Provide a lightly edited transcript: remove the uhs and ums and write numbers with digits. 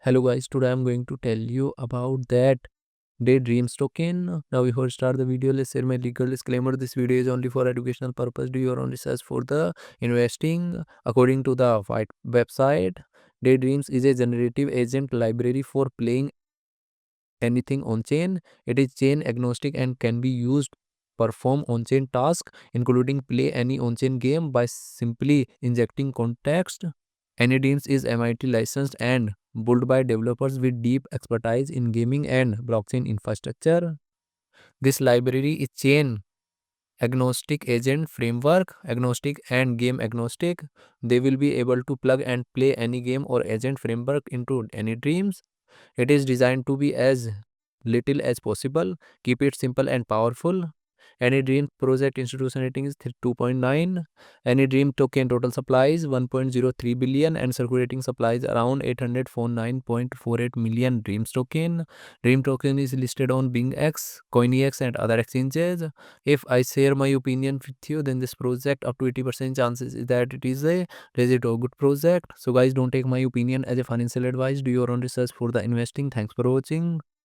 Hello guys, today I'm going to tell you about that Daydreams token. Now before we start the video, let's share my legal disclaimer. This video is only for educational purpose. Do your own research for the investing. According to the white website, Daydreams is a generative agent library for playing anything on chain. It is chain agnostic and can be used perform on-chain tasks, including play any on-chain game by simply injecting context. Daydreams is MIT licensed and built by developers with deep expertise in gaming and blockchain infrastructure. This library is chain agnostic agent framework agnostic and game agnostic. They will be able to plug and play any game or agent framework into any dreams. It is designed to be as little as possible, keep it simple and powerful. Any Dream project institution rating is 2.9. Any Dream token total supplies 1.03 billion and circulating supplies around 849.48 million Dreams token. Dream token is listed on BingX, CoinEx and other exchanges. If I share my opinion with you, then this project up to 80% chances is that it is a legit or good project. So guys, don't take my opinion as a financial advice. Do your own research for the investing. Thanks for watching.